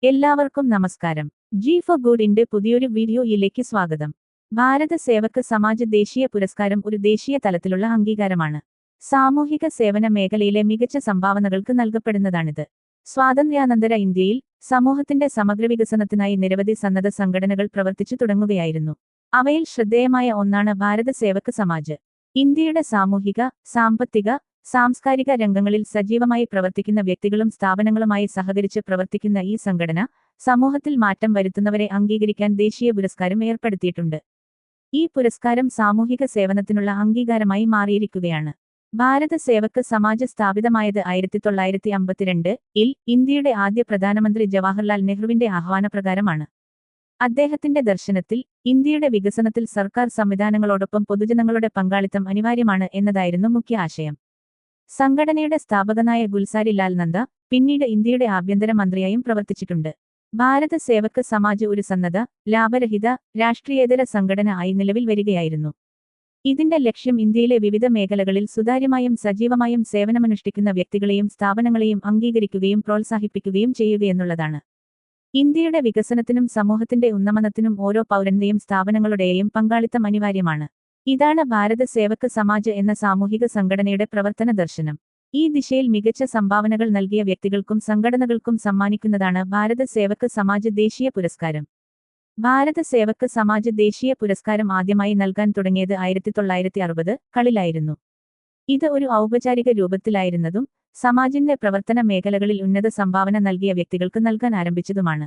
എല്ലാവർക്കും നമസ്കാരം. G four ഗുഡിന്റെ പുതിയൊരു വീഡിയോയിലേക്ക് സ്വാഗതം. ഭാരത സേവക് സമാജ് ദേശീയ പുരസ്കാരം ഒരു ദേശീയ തലത്തിലുള്ള അംഗീകാരമാണ്. സാമൂഹിക സേവന മേഖലയിലെ മികച്ച സംഭാവനകൾക്ക് നൽകപ്പെടുന്നതാണിത്. സ്വാതന്ത്ര്യാനന്തര ഇന്ത്യയിൽ സമൂഹത്തിന്റെ സമഗ്ര വികസനത്തിനായി നിരവധി സന്നദ്ധ സംഘടനകൾ പ്രവർത്തിച്ചു തുടങ്ങുകയായിരുന്നു. അവയിൽ ശ്രദ്ധേയമായ ഒന്നാണ് ഭാരത സേവക് സമാജ്. ഇന്ത്യയുടെ സാമൂഹിക, സാമ്പത്തിക, സാംസ്കാരിക രംഗങ്ങളിൽ സജീവമായി പ്രവർത്തിക്കുന്ന വ്യക്തികളും സ്ഥാപനങ്ങളുമായി സഹകരിച്ച് പ്രവർത്തിക്കുന്ന ഈ സംഘടന സമൂഹത്തിൽ മാറ്റം വരുത്തുന്നവരെ അംഗീകരിക്കാൻ ദേശീയ പുരസ്കാരം ഏർപ്പെടുത്തിയിട്ടുണ്ട്. ഈ പുരസ്കാരം സാമൂഹിക സേവനത്തിനുള്ള അംഗീകാരമായി മാറിയിരിക്കുകയാണ്. ഭാരത സേവക് സമാജ് സ്ഥാപിതമായത് 1952-ൽ ഇന്ത്യയുടെ ആദ്യ പ്രധാനമന്ത്രി ജവഹർലാൽ നെഹ്റുവിന്റെ ആഹ്വാനപ്രകാരമാണ്. അദ്ദേഹത്തിന്റെ ദർശനത്തിൽ ഇന്ത്യയുടെ വികസനത്തിൽ സർക്കാർ സംവിധാനങ്ങളോടൊപ്പം പൊതുജനങ്ങളുടെ പങ്കാളിത്തം അനിവാര്യമാണ് എന്നതായിരുന്നു മുഖ്യ ആശയം. സംഘടനയുടെ സ്ഥാപകനായ ഗുൽസാരി ലാൽ നന്ദ പിന്നീട് ഇന്ത്യയുടെ ആഭ്യന്തര മന്ത്രിയായും പ്രവർത്തിച്ചിട്ടുണ്ട്. ഭാരത സേവക് സമാജ് ഒരു സന്നദ്ധ, ലാഭരഹിത, രാഷ്ട്രീയേതര സംഘടന ആയി നിലവിൽ വരികയായിരുന്നു. ഇതിന്റെ ലക്ഷ്യം ഇന്ത്യയിലെ വിവിധ മേഖലകളിൽ സുതാര്യമായും സജീവമായും സേവനമനുഷ്ഠിക്കുന്ന വ്യക്തികളെയും സ്ഥാപനങ്ങളെയും അംഗീകരിക്കുകയും പ്രോത്സാഹിപ്പിക്കുകയും ചെയ്യുകയെന്നുള്ളതാണ്. ഇന്ത്യയുടെ വികസനത്തിനും സമൂഹത്തിന്റെ ഉന്നമനത്തിനും ഓരോ പൗരന്റെയും സ്ഥാപനങ്ങളുടെയും പങ്കാളിത്തം അനിവാര്യമാണ്. ഇതാണ് ഭാരത സേവക് സമാജ് എന്ന സാമൂഹിക സംഘടനയുടെ പ്രവർത്തന ദർശനം. ഈ ദിശയിൽ മികച്ച സംഭാവനകൾ നൽകിയ വ്യക്തികൾക്കും സംഘടനകൾക്കും സമ്മാനിക്കുന്നതാണ് ഭാരത സേവക് സമാജ് ദേശീയ പുരസ്കാരം. ഭാരത സേവക് സമാജ് ദേശീയ പുരസ്കാരം ആദ്യമായി നൽകാൻ തുടങ്ങിയത് 1960-കളിലായിരുന്നു. ഇത് ഒരു ഔപചാരിക രൂപത്തിലായിരുന്നതും സമാജിന്റെ പ്രവർത്തന മേഖലകളിൽ ഉന്നത സംഭാവന നൽകിയ വ്യക്തികൾക്ക് നൽകാൻ ആരംഭിച്ചതുമാണ്.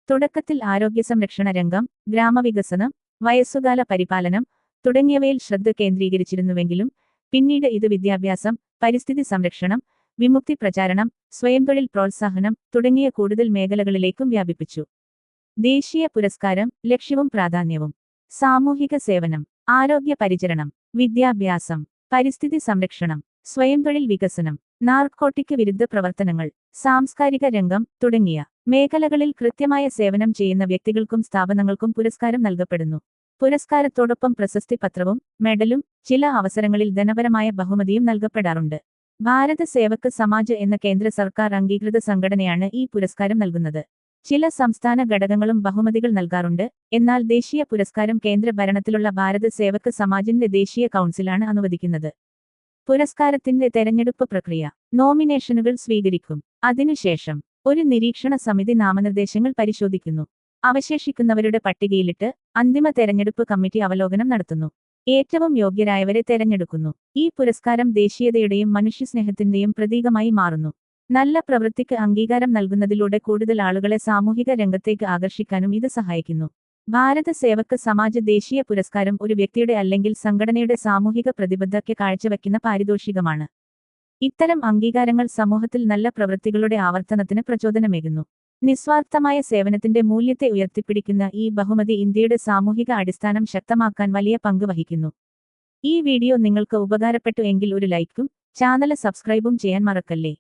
തുടക്കത്തിൽ ആരോഗ്യ സംരക്ഷണ രംഗം, ഗ്രാമവികസനം, വയസ്സുകാല പരിപാലനം തുടങ്ങിയവയിൽ ശ്രദ്ധ കേന്ദ്രീകരിച്ചിരുന്നുവെങ്കിലും പിന്നീട് ഇത് വിദ്യാഭ്യാസം, പരിസ്ഥിതി സംരക്ഷണം, വിമുക്തി പ്രചാരണം, സ്വയംതൊഴിൽ പ്രോത്സാഹനം തുടങ്ങിയ കൂടുതൽ മേഖലകളിലേക്കും വ്യാപിപ്പിച്ചു. ദേശീയ പുരസ്കാരം ലക്ഷ്യവും പ്രാധാന്യവും: സാമൂഹിക സേവനം, ആരോഗ്യ പരിചരണം, വിദ്യാഭ്യാസം, പരിസ്ഥിതി സംരക്ഷണം, സ്വയംതൊഴിൽ വികസനം, നാർക്കോട്ടിക് വിരുദ്ധ പ്രവർത്തനങ്ങൾ, സാംസ്കാരിക രംഗം തുടങ്ങിയ മേഖലകളിൽ കൃത്യമായ സേവനം ചെയ്യുന്ന വ്യക്തികൾക്കും സ്ഥാപനങ്ങൾക്കും പുരസ്കാരം നൽകപ്പെടുന്നു. പുരസ്കാരത്തോടൊപ്പം പ്രശസ്തി പത്രവും മെഡലും ചില അവസരങ്ങളിൽ ധനപരമായ ബഹുമതിയും നൽകപ്പെടാറുണ്ട്. ഭാരത സേവക് സമാജ് എന്ന കേന്ദ്ര സർക്കാർ അംഗീകൃത സംഘടനയാണ് ഈ പുരസ്കാരം നൽകുന്നത്. ചില സംസ്ഥാന ഘടകങ്ങളും ബഹുമതികൾ നൽകാറുണ്ട്. എന്നാൽ ദേശീയ പുരസ്കാരം കേന്ദ്ര ഭരണത്തിലുള്ള ഭാരത സേവക് സമാജിന്റെ ദേശീയ കൗൺസിലാണ് അനുവദിക്കുന്നത്. പുരസ്കാരത്തിന്റെ തെരഞ്ഞെടുപ്പ് പ്രക്രിയ: നോമിനേഷനുകൾ സ്വീകരിക്കും. അതിനുശേഷം ഒരു നിരീക്ഷണ സമിതി നാമനിർദ്ദേശങ്ങൾ പരിശോധിക്കുന്നു. അവശേഷിക്കുന്നവരുടെ പട്ടികയിലിട്ട് അന്തിമ തെരഞ്ഞെടുപ്പ് കമ്മിറ്റി അവലോകനം നടത്തുന്നു. ഏറ്റവും യോഗ്യരായവരെ തെരഞ്ഞെടുക്കുന്നു. ഈ പുരസ്കാരം ദേശീയതയുടെയും മനുഷ്യസ്നേഹത്തിന്റെയും പ്രതീകമായി മാറുന്നു. നല്ല പ്രവൃത്തിക്ക് അംഗീകാരം നൽകുന്നതിലൂടെ കൂടുതൽ ആളുകളെ സാമൂഹിക രംഗത്തേക്ക് ആകർഷിക്കാനും ഇത് സഹായിക്കുന്നു. ഭാരത സേവക് സമാജ് ദേശീയ പുരസ്കാരം ഒരു വ്യക്തിയുടെ അല്ലെങ്കിൽ സംഘടനയുടെ സാമൂഹിക പ്രതിബദ്ധതയ്ക്ക് കാഴ്ചവെക്കുന്ന പാരിതോഷികമാണ്. ഇത്തരം അംഗീകാരങ്ങൾ സമൂഹത്തിൽ നല്ല പ്രവൃത്തികളുടെ ആവർത്തനത്തിന് പ്രചോദനമേകുന്നു. നിസ്വാർത്ഥമായ സേവനത്തിന്റെ മൂല്യത്തെ ഉയർത്തിപ്പിടിക്കുന്ന ഈ ബഹുമതി ഇന്ത്യയുടെ സാമൂഹിക അടിസ്ഥാനം ശക്തമാക്കാൻ വലിയ പങ്ക് വഹിക്കുന്നു. ഈ വീഡിയോ നിങ്ങൾക്ക് ഉപകാരപ്പെട്ടു എങ്കിൽ ഒരു ലൈക്കും ചാനൽ സബ്സ്ക്രൈബും ചെയ്യാൻ മറക്കല്ലേ.